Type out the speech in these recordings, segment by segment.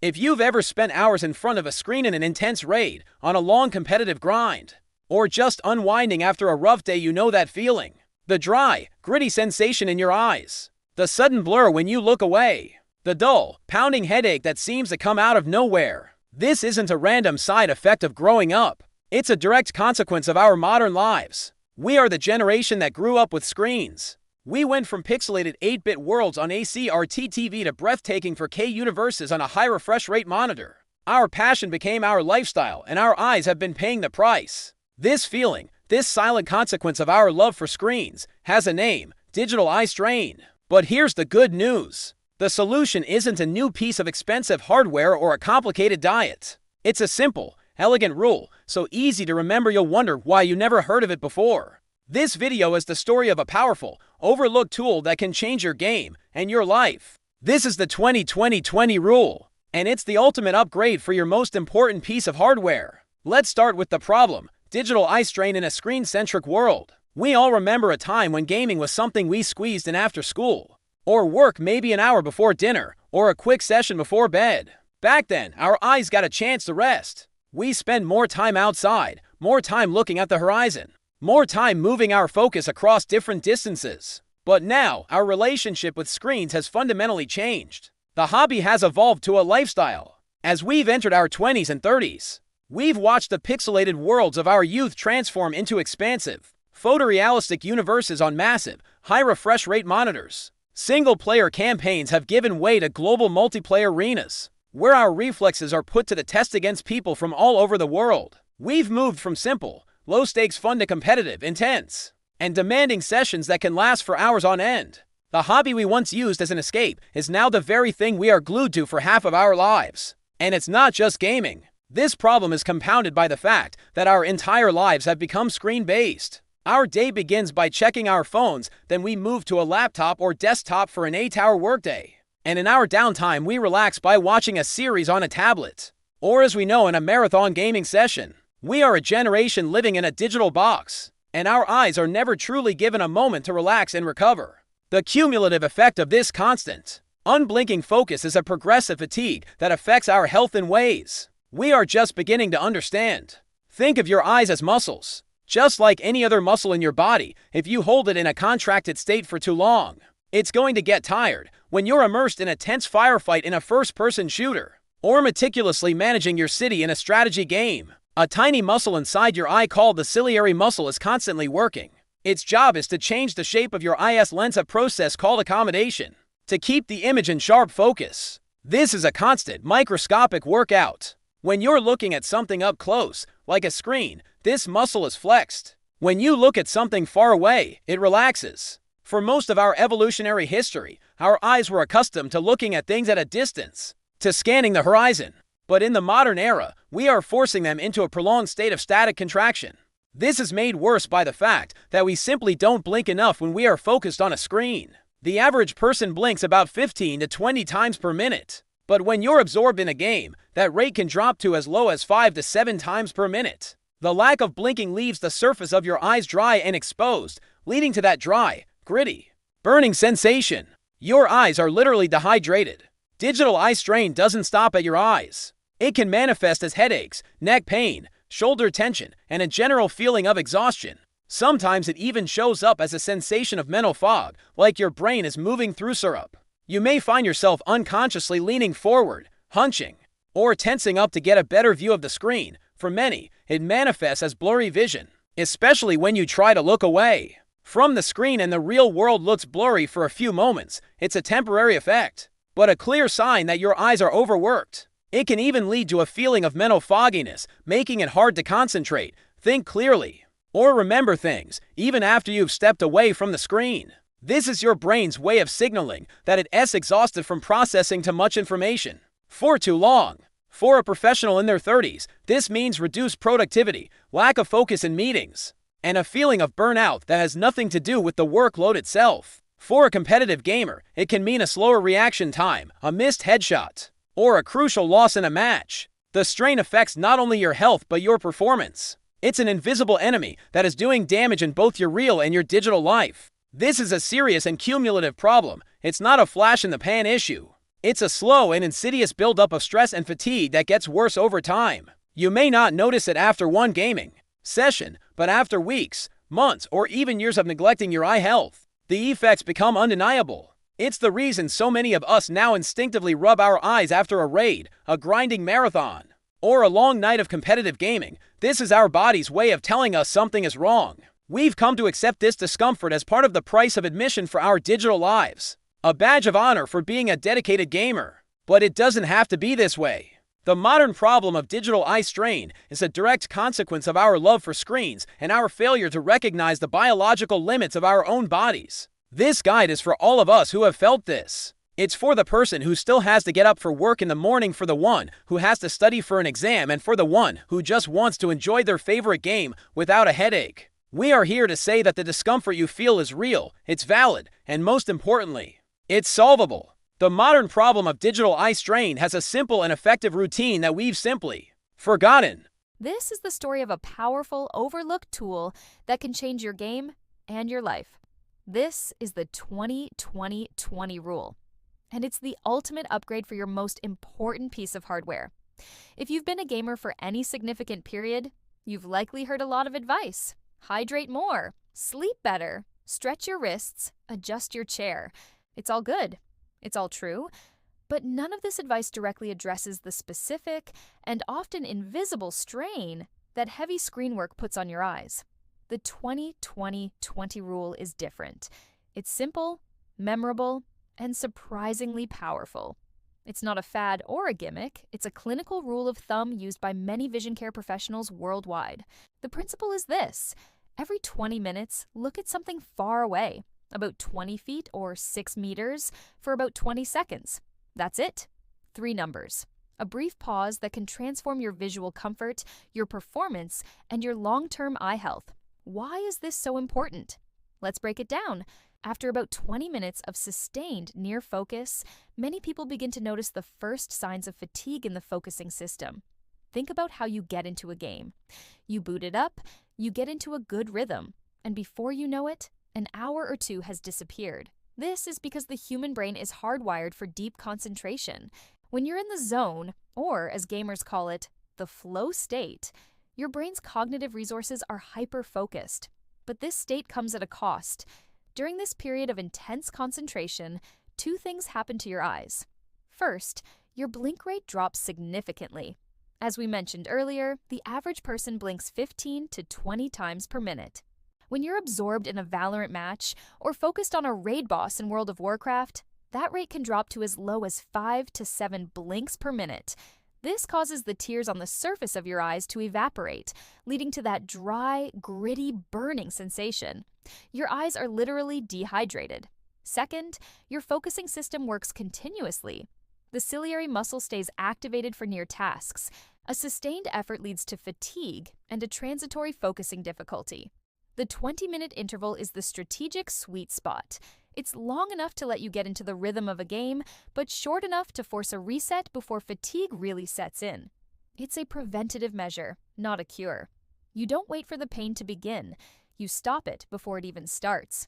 If you've ever spent hours in front of a screen in an intense raid, on a long competitive grind, or just unwinding after a rough day, you know that feeling. The dry, gritty sensation in your eyes. The sudden blur when you look away. The dull, pounding headache that seems to come out of nowhere. This isn't a random side effect of growing up. It's a direct consequence of our modern lives. We are the generation that grew up with screens. We went from pixelated 8-bit worlds on a CRT TV to breathtaking 4K universes on a high refresh rate monitor. Our passion became our lifestyle, and our eyes have been paying the price. This feeling, this silent consequence of our love for screens, has a name: digital eye strain. But here's the good news. The solution isn't a new piece of expensive hardware or a complicated diet. It's a simple, elegant rule, so easy to remember you'll wonder why you never heard of it before. This video is the story of a powerful, overlooked tool that can change your game and your life. This is the 20-20-20 rule, and it's the ultimate upgrade for your most important piece of hardware. Let's start with the problem: digital eye strain in a screen-centric world. We all remember a time when gaming was something we squeezed in after school, or work maybe an hour before dinner, or a quick session before bed. Back then, our eyes got a chance to rest. We spent more time outside, more time looking at the horizon, more time moving our focus across different distances. But now, our relationship with screens has fundamentally changed. The hobby has evolved to a lifestyle. As we've entered our 20s and 30s, we've watched the pixelated worlds of our youth transform into expansive, photorealistic universes on massive, high refresh rate monitors. Single-player campaigns have given way to global multiplayer arenas, where our reflexes are put to the test against people from all over the world. We've moved from simple, low-stakes fun to competitive, intense, and demanding sessions that can last for hours on end. The hobby we once used as an escape is now the very thing we are glued to for half of our lives. And it's not just gaming. This problem is compounded by the fact that our entire lives have become screen-based. Our day begins by checking our phones, then we move to a laptop or desktop for an 8-hour workday. And in our downtime, we relax by watching a series on a tablet, or as we know, in a marathon gaming session. We are a generation living in a digital box, and our eyes are never truly given a moment to relax and recover. The cumulative effect of this constant, unblinking focus is a progressive fatigue that affects our health in ways we are just beginning to understand. Think of your eyes as muscles. Just like any other muscle in your body, if you hold it in a contracted state for too long, it's going to get tired. When you're immersed in a tense firefight in a first-person shooter, or meticulously managing your city in a strategy game, a tiny muscle inside your eye called the ciliary muscle is constantly working. Its job is to change the shape of your eye's lens, a process called accommodation, to keep the image in sharp focus. This is a constant, microscopic workout. When you're looking at something up close, like a screen, this muscle is flexed. When you look at something far away, it relaxes. For most of our evolutionary history, our eyes were accustomed to looking at things at a distance, to scanning the horizon. But in the modern era, we are forcing them into a prolonged state of static contraction. This is made worse by the fact that we simply don't blink enough when we are focused on a screen. The average person blinks about 15 to 20 times per minute. But when you're absorbed in a game, that rate can drop to as low as 5 to 7 times per minute. The lack of blinking leaves the surface of your eyes dry and exposed, leading to that dry, gritty, burning sensation. Your eyes are literally dehydrated. Digital eye strain doesn't stop at your eyes. It can manifest as headaches, neck pain, shoulder tension, and a general feeling of exhaustion. Sometimes it even shows up as a sensation of mental fog, like your brain is moving through syrup. You may find yourself unconsciously leaning forward, hunching, or tensing up to get a better view of the screen. For many, it manifests as blurry vision, especially when you try to look away from the screen and the real world looks blurry for a few moments. It's a temporary effect, but a clear sign that your eyes are overworked. It can even lead to a feeling of mental fogginess, making it hard to concentrate, think clearly, or remember things, even after you've stepped away from the screen. This is your brain's way of signaling that it's exhausted from processing too much information for too long. For a professional in their 30s, this means reduced productivity, lack of focus in meetings, and a feeling of burnout that has nothing to do with the workload itself. For a competitive gamer, it can mean a slower reaction time, a missed headshot, or a crucial loss in a match. The strain affects not only your health but your performance. It's an invisible enemy that is doing damage in both your real and your digital life. This is a serious and cumulative problem. It's not a flash-in-the-pan issue. It's a slow and insidious buildup of stress and fatigue that gets worse over time. You may not notice it after one gaming session, but after weeks, months, or even years of neglecting your eye health, the effects become undeniable. It's the reason so many of us now instinctively rub our eyes after a raid, a grinding marathon, or a long night of competitive gaming. This is our body's way of telling us something is wrong. We've come to accept this discomfort as part of the price of admission for our digital lives, a badge of honor for being a dedicated gamer. But it doesn't have to be this way. The modern problem of digital eye strain is a direct consequence of our love for screens and our failure to recognize the biological limits of our own bodies. This guide is for all of us who have felt this. It's for the person who still has to get up for work in the morning, for the one who has to study for an exam, and for the one who just wants to enjoy their favorite game without a headache. We are here to say that the discomfort you feel is real, it's valid, and most importantly, it's solvable. The modern problem of digital eye strain has a simple and effective routine that we've simply forgotten. This is the story of a powerful, overlooked tool that can change your game and your life. This is the 20-20-20 rule, and it's the ultimate upgrade for your most important piece of hardware. If you've been a gamer for any significant period, you've likely heard a lot of advice. Hydrate more, sleep better, stretch your wrists, adjust your chair. It's all good. It's all true. But none of this advice directly addresses the specific and often invisible strain that heavy screen work puts on your eyes. The 20-20-20 rule is different. It's simple, memorable, and surprisingly powerful. It's not a fad or a gimmick. It's a clinical rule of thumb used by many vision care professionals worldwide. The principle is this: every 20 minutes, look at something far away, about 20 feet or 6 meters, for about 20 seconds. That's it. 3 numbers. A brief pause that can transform your visual comfort, your performance, and your long-term eye health. Why is this so important? Let's break it down. After about 20 minutes of sustained near focus, many people begin to notice the first signs of fatigue in the focusing system. Think about how you get into a game. You boot it up, you get into a good rhythm, and before you know it, an hour or two has disappeared. This is because the human brain is hardwired for deep concentration. When you're in the zone, or as gamers call it, the flow state, your brain's cognitive resources are hyper-focused. But this state comes at a cost. During this period of intense concentration, 2 things happen to your eyes. First, your blink rate drops significantly. As we mentioned earlier, the average person blinks 15 to 20 times per minute. When you're absorbed in a Valorant match or focused on a raid boss in World of Warcraft, that rate can drop to as low as 5 to 7 blinks per minute. This causes the tears on the surface of your eyes to evaporate, leading to that dry, gritty, burning sensation. Your eyes are literally dehydrated. Second, your focusing system works continuously. The ciliary muscle stays activated for near tasks. A sustained effort leads to fatigue and a transitory focusing difficulty. The 20-minute interval is the strategic sweet spot. It's long enough to let you get into the rhythm of a game, but short enough to force a reset before fatigue really sets in. It's a preventative measure, not a cure. You don't wait for the pain to begin. You stop it before it even starts.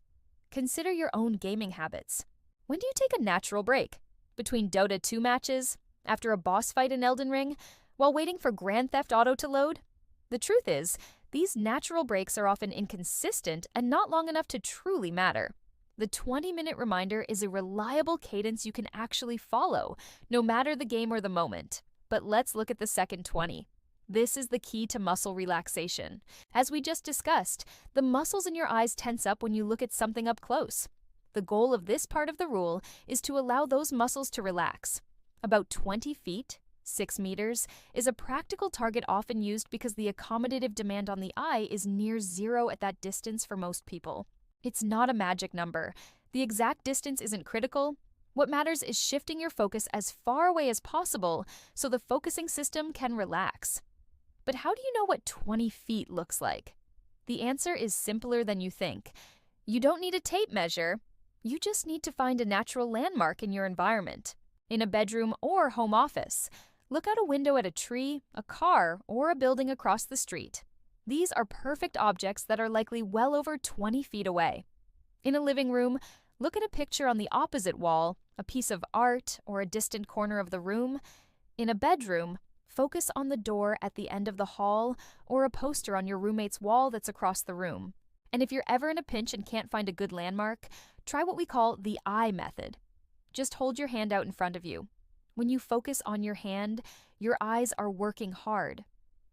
Consider your own gaming habits. When do you take a natural break? Between Dota 2 matches? After a boss fight in Elden Ring? While waiting for Grand Theft Auto to load? The truth is, these natural breaks are often inconsistent and not long enough to truly matter. The 20-minute reminder is a reliable cadence you can actually follow, no matter the game or the moment. But let's look at the second 20. This is the key to muscle relaxation. As we just discussed, the muscles in your eyes tense up when you look at something up close. The goal of this part of the rule is to allow those muscles to relax. About 20 feet, 6 meters, is a practical target often used because the accommodative demand on the eye is near zero at that distance for most people. It's not a magic number. The exact distance isn't critical. What matters is shifting your focus as far away as possible so the focusing system can relax. But how do you know what 20 feet looks like? The answer is simpler than you think. You don't need a tape measure. You just need to find a natural landmark in your environment. In a bedroom or home office, look out a window at a tree, a car, or a building across the street. These are perfect objects that are likely well over 20 feet away. In a living room, look at a picture on the opposite wall, a piece of art, or a distant corner of the room. In a bedroom, focus on the door at the end of the hall or a poster on your roommate's wall that's across the room. And if you're ever in a pinch and can't find a good landmark, try what we call the eye method. Just hold your hand out in front of you. When you focus on your hand, your eyes are working hard.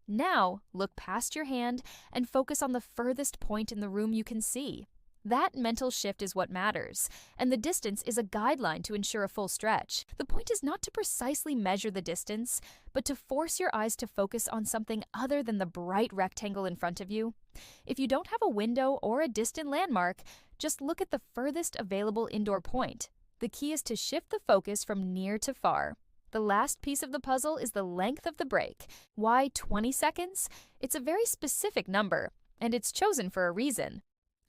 Now, look past your hand and focus on the furthest point in the room you can see. That mental shift is what matters, and the distance is a guideline to ensure a full stretch. The point is not to precisely measure the distance, but to force your eyes to focus on something other than the bright rectangle in front of you. If you don't have a window or a distant landmark, just look at the furthest available indoor point. The key is to shift the focus from near to far. The last piece of the puzzle is the length of the break. Why 20 seconds? It's a very specific number, and it's chosen for a reason.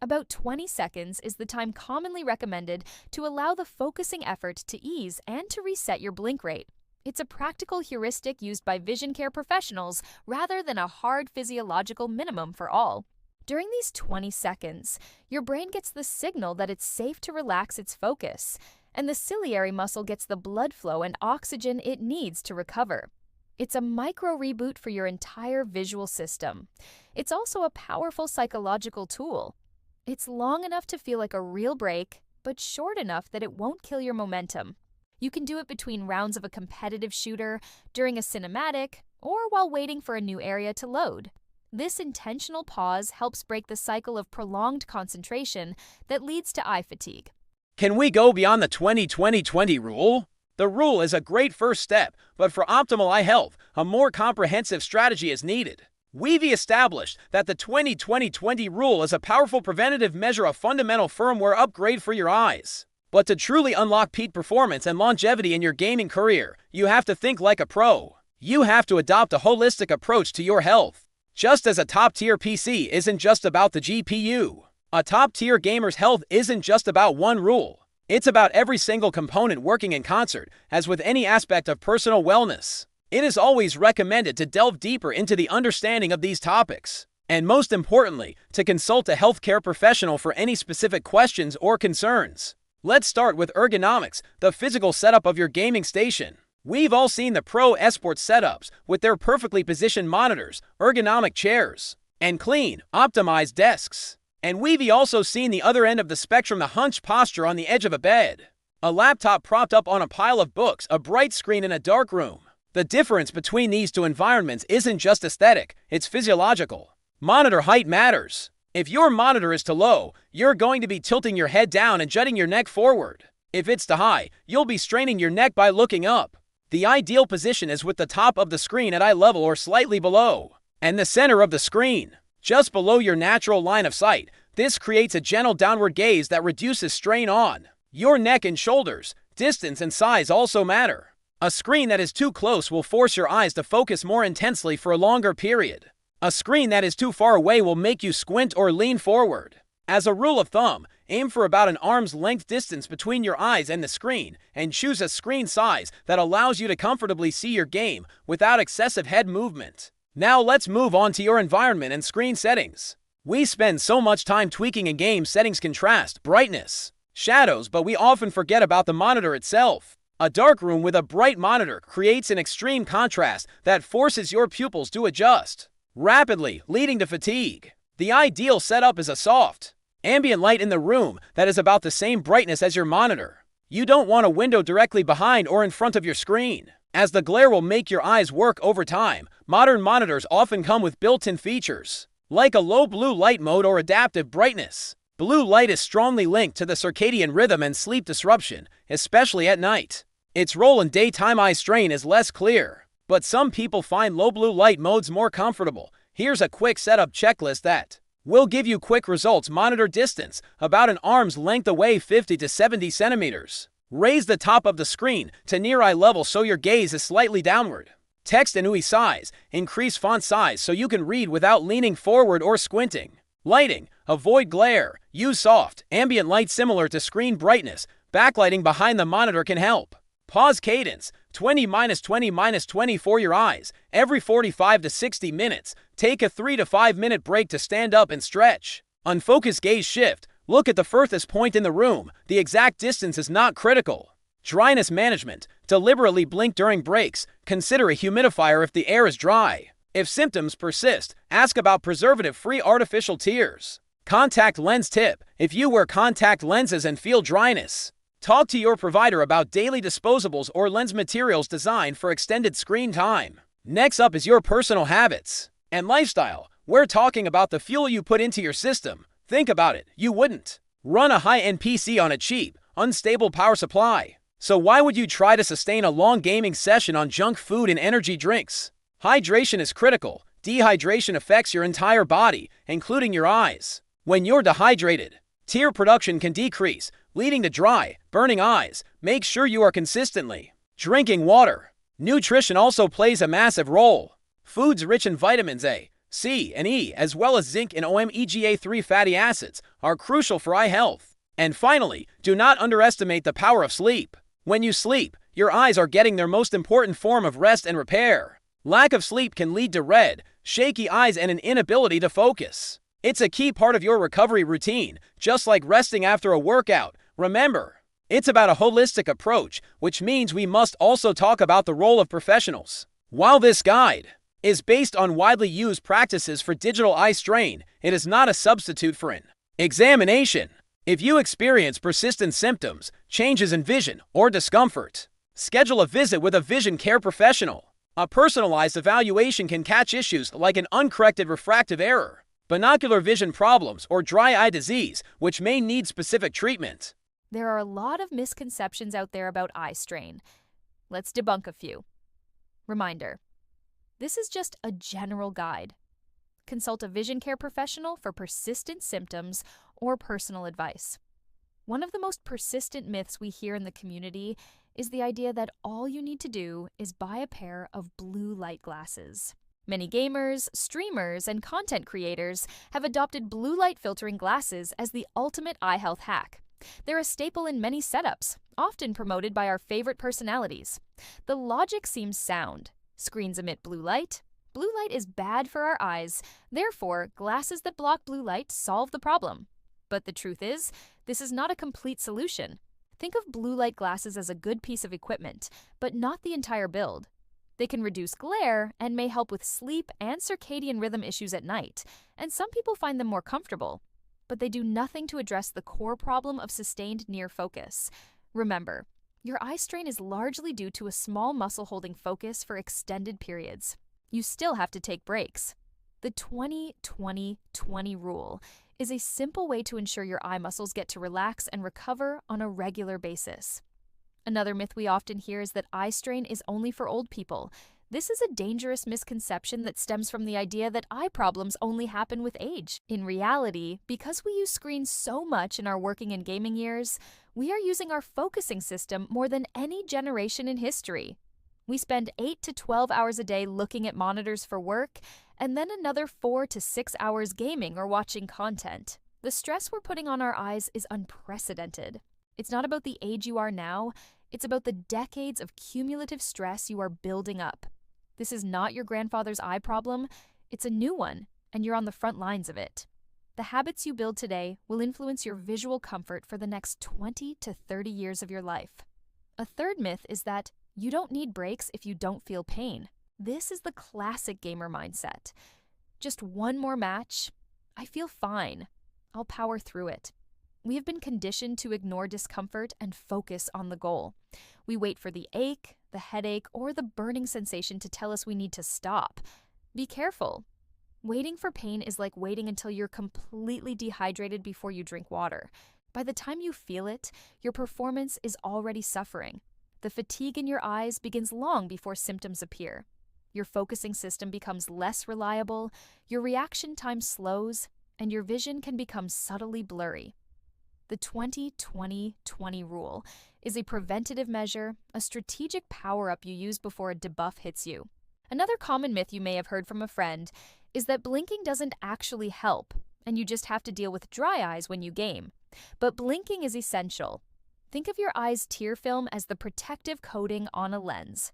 About 20 seconds is the time commonly recommended to allow the focusing effort to ease and to reset your blink rate. It's a practical heuristic used by vision care professionals rather than a hard physiological minimum for all. During these 20 seconds, your brain gets the signal that it's safe to relax its focus, and the ciliary muscle gets the blood flow and oxygen it needs to recover. It's a micro reboot for your entire visual system. It's also a powerful psychological tool. It's long enough to feel like a real break, but short enough that it won't kill your momentum. You can do it between rounds of a competitive shooter, during a cinematic, or while waiting for a new area to load. This intentional pause helps break the cycle of prolonged concentration that leads to eye fatigue. Can we go beyond the 20-20-20 rule? The rule is a great first step, but for optimal eye health, a more comprehensive strategy is needed. We've established that the 20-20-20 rule is a powerful preventative measure of fundamental firmware upgrade for your eyes. But to truly unlock peak performance and longevity in your gaming career, you have to think like a pro. You have to adopt a holistic approach to your health. Just as a top-tier PC isn't just about the GPU, a top-tier gamer's health isn't just about one rule. It's about every single component working in concert, as with any aspect of personal wellness. It is always recommended to delve deeper into the understanding of these topics, and most importantly, to consult a healthcare professional for any specific questions or concerns. Let's start with ergonomics, the physical setup of your gaming station. We've all seen the pro esports setups with their perfectly positioned monitors, ergonomic chairs, and clean, optimized desks. And we've also seen the other end of the spectrum, the hunched posture on the edge of a bed, a laptop propped up on a pile of books, a bright screen in a dark room. The difference between these two environments isn't just aesthetic, it's physiological. Monitor height matters. If your monitor is too low, you're going to be tilting your head down and jutting your neck forward. If it's too high, you'll be straining your neck by looking up. The ideal position is with the top of the screen at eye level or slightly below, and the center of the screen, just below your natural line of sight. This creates a gentle downward gaze that reduces strain on your neck and shoulders. Distance and size also matter. A screen that is too close will force your eyes to focus more intensely for a longer period. A screen that is too far away will make you squint or lean forward. As a rule of thumb, aim for about an arm's length distance between your eyes and the screen, and choose a screen size that allows you to comfortably see your game without excessive head movement. Now let's move on to your environment and screen settings. We spend so much time tweaking a game's settings, contrast, brightness, shadows, but we often forget about the monitor itself. A dark room with a bright monitor creates an extreme contrast that forces your pupils to adjust rapidly, leading to fatigue. The ideal setup is a soft, ambient light in the room that is about the same brightness as your monitor. You don't want a window directly behind or in front of your screen, as the glare will make your eyes work over time. Modern monitors often come with built-in features, like a low blue light mode or adaptive brightness. Blue light is strongly linked to the circadian rhythm and sleep disruption, especially at night. Its role in daytime eye strain is less clear, but some people find low blue light modes more comfortable. Here's a quick setup checklist that will give you quick results. Monitor distance, about an arm's length away, 50 to 70 centimeters. Raise the top of the screen to near eye level so your gaze is slightly downward. Text and UI size, increase font size so you can read without leaning forward or squinting. Lighting, avoid glare. Use soft, ambient light similar to screen brightness. Backlighting behind the monitor can help. Pause cadence, 20-20-20 for your eyes. Every 45 to 60 minutes, take a 3 to 5 minute break to stand up and stretch. Unfocused gaze shift, look at the furthest point in the room. The exact distance is not critical. Dryness management. Deliberately blink during breaks. Consider a humidifier if the air is dry. If symptoms persist, ask about preservative-free artificial tears. Contact lens tip. If you wear contact lenses and feel dryness, talk to your provider about daily disposables or lens materials designed for extended screen time. Next up is your personal habits and lifestyle. We're talking about the fuel you put into your system. Think about it. You wouldn't run a high-end PC on a cheap, unstable power supply. So why would you try to sustain a long gaming session on junk food and energy drinks? Hydration is critical. Dehydration affects your entire body, including your eyes. When you're dehydrated, tear production can decrease, leading to dry, burning eyes. Make sure you are consistently drinking water. Nutrition also plays a massive role. Foods rich in vitamins A, C, and E, as well as zinc and omega-3 fatty acids, are crucial for eye health. And finally, do not underestimate the power of sleep. When you sleep, your eyes are getting their most important form of rest and repair. Lack of sleep can lead to red, shaky eyes and an inability to focus. It's a key part of your recovery routine, just like resting after a workout. Remember, it's about a holistic approach, which means we must also talk about the role of professionals. While this guide is based on widely used practices for digital eye strain, it is not a substitute for an examination. If you experience persistent symptoms, changes in vision, or discomfort, schedule a visit with a vision care professional. A personalized evaluation can catch issues like an uncorrected refractive error, binocular vision problems, or dry eye disease, which may need specific treatment. There are a lot of misconceptions out there about eye strain. Let's debunk a few. Reminder: this is just a general guide. Consult a vision care professional for persistent symptoms or personal advice. One of the most persistent myths we hear in the community is the idea that all you need to do is buy a pair of blue light glasses. Many gamers, streamers, and content creators have adopted blue light filtering glasses as the ultimate eye health hack. They're a staple in many setups, often promoted by our favorite personalities. The logic seems sound. Screens emit blue light. Blue light is bad for our eyes. Therefore, glasses that block blue light solve the problem. But the truth is, this is not a complete solution. Think of blue light glasses as a good piece of equipment, but not the entire build. They can reduce glare and may help with sleep and circadian rhythm issues at night, and some people find them more comfortable. But they do nothing to address the core problem of sustained near focus. Remember, your eye strain is largely due to a small muscle holding focus for extended periods. You still have to take breaks. The 20-20-20 rule is a simple way to ensure your eye muscles get to relax and recover on a regular basis. Another myth we often hear is that eye strain is only for old people. This is a dangerous misconception that stems from the idea that eye problems only happen with age. In reality, because we use screens so much in our working and gaming years, we are using our focusing system more than any generation in history. We spend 8 to 12 hours a day looking at monitors for work, and then another 4 to 6 hours gaming or watching content. The stress we're putting on our eyes is unprecedented. It's not about the age you are now, it's about the decades of cumulative stress you are building up. This is not your grandfather's eye problem, it's a new one, and you're on the front lines of it. The habits you build today will influence your visual comfort for the next 20 to 30 years of your life. A third myth is that you don't need breaks if you don't feel pain. This is the classic gamer mindset. Just one more match, I feel fine. I'll power through it. We have been conditioned to ignore discomfort and focus on the goal. We wait for the ache, the headache, or the burning sensation to tell us we need to stop. Be careful. Waiting for pain is like waiting until you're completely dehydrated before you drink water. By the time you feel it, your performance is already suffering. The fatigue in your eyes begins long before symptoms appear. Your focusing system becomes less reliable, your reaction time slows, and your vision can become subtly blurry. The 20-20-20 rule is a preventative measure, a strategic power-up you use before a debuff hits you. Another common myth you may have heard from a friend is that blinking doesn't actually help, and you just have to deal with dry eyes when you game. But blinking is essential. Think of your eye's tear film as the protective coating on a lens.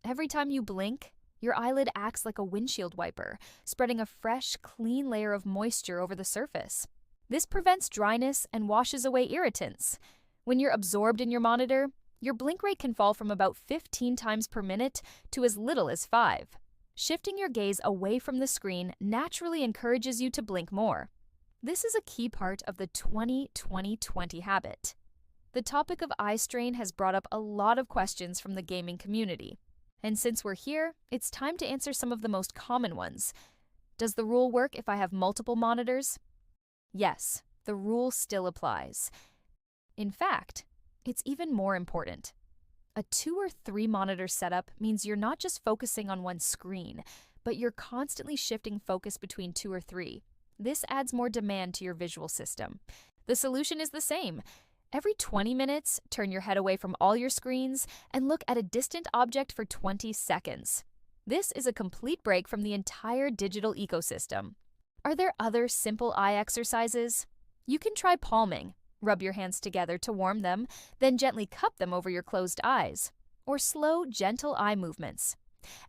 Every time you blink, your eyelid acts like a windshield wiper, spreading a fresh, clean layer of moisture over the surface. This prevents dryness and washes away irritants. When you're absorbed in your monitor, Your blink rate can fall from about 15 times per minute to as little as 5. Shifting your gaze away from the screen naturally encourages you to blink more. This is a key part of the 20-20-20 habit. The topic of eye strain has brought up a lot of questions from the gaming community. And since we're here, it's time to answer some of the most common ones. Does the rule work if I have multiple monitors? Yes, the rule still applies. In fact, it's even more important. A 2 or 3 monitor setup means you're not just focusing on one screen, but you're constantly shifting focus between 2 or 3. This adds more demand to your visual system. The solution is the same. Every 20 minutes, turn your head away from all your screens and look at a distant object for 20 seconds. This is a complete break from the entire digital ecosystem. Are there other simple eye exercises? You can try palming. Rub your hands together to warm them, then gently cup them over your closed eyes. Or slow, gentle eye movements.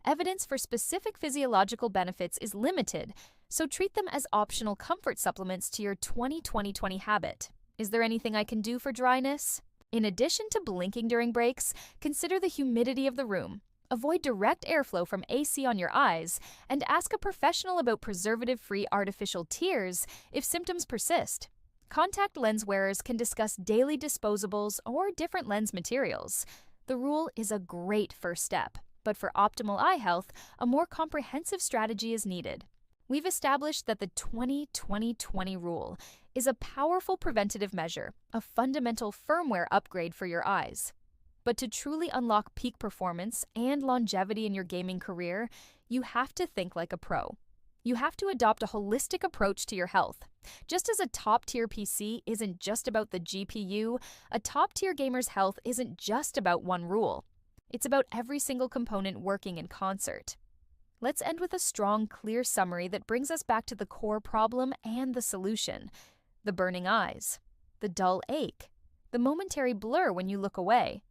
Evidence for specific physiological benefits is limited, so treat them as optional comfort supplements to your 20-20-20 habit. Is there anything I can do for dryness? In addition to blinking during breaks, consider the humidity of the room. Avoid direct airflow from AC on your eyes, and ask a professional about preservative-free artificial tears if symptoms persist. Contact lens wearers can discuss daily disposables or different lens materials. The rule is a great first step, but for optimal eye health, a more comprehensive strategy is needed. We've established that the 20-20-20 rule is a powerful preventative measure, a fundamental firmware upgrade for your eyes. But to truly unlock peak performance and longevity in your gaming career, you have to think like a pro. You have to adopt a holistic approach to your health. Just as a top-tier PC isn't just about the GPU, a top-tier gamer's health isn't just about one rule. It's about every single component working in concert. Let's end with a strong, clear summary that brings us back to the core problem and the solution. The burning eyes, the dull ache, the momentary blur when you look away.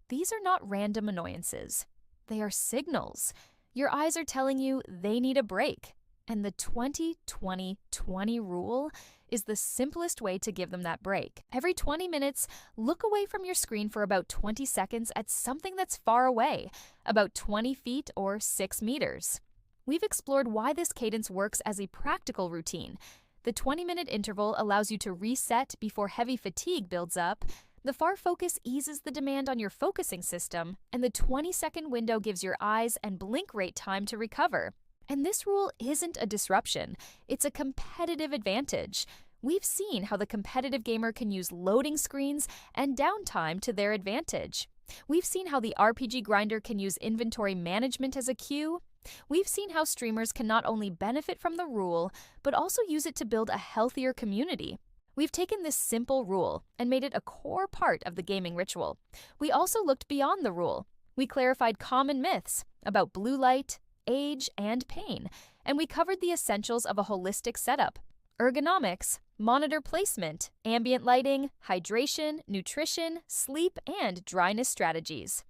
These are not random annoyances. They are signals. Your eyes are telling you they need a break. And the 20-20-20 rule is the simplest way to give them that break. Every 20 minutes, look away from your screen for about 20 seconds at something that's far away, about 20 feet or 6 meters. We've explored why this cadence works as a practical routine. The 20-minute interval allows you to reset before heavy fatigue builds up. The far focus eases the demand on your focusing system, and the 20-second window gives your eyes and blink rate time to recover. And this rule isn't a disruption, it's a competitive advantage. We've seen how the competitive gamer can use loading screens and downtime to their advantage. We've seen how the RPG grinder can use inventory management as a cue. We've seen how streamers can not only benefit from the rule, but also use it to build a healthier community. We've taken this simple rule and made it a core part of the gaming ritual. We also looked beyond the rule. We clarified common myths about blue light, age, and pain, and we covered the essentials of a holistic setup: ergonomics, monitor placement, ambient lighting, hydration, nutrition, sleep, and dryness strategies.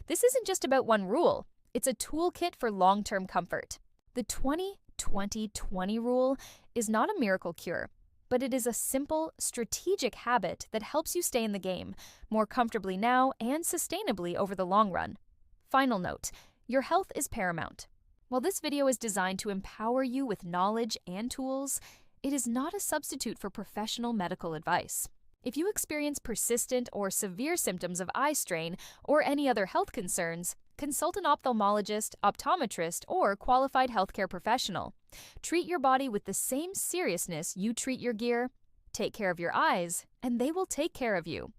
This isn't just about one rule, it's a toolkit for long-term comfort. The 20-20-20 rule is not a miracle cure, but it is a simple, strategic habit that helps you stay in the game more comfortably now and sustainably over the long run. Final note, your health is paramount. While this video is designed to empower you with knowledge and tools, it is not a substitute for professional medical advice. If you experience persistent or severe symptoms of eye strain or any other health concerns, consult an ophthalmologist, optometrist, or qualified healthcare professional. Treat your body with the same seriousness you treat your gear. Take care of your eyes, and they will take care of you.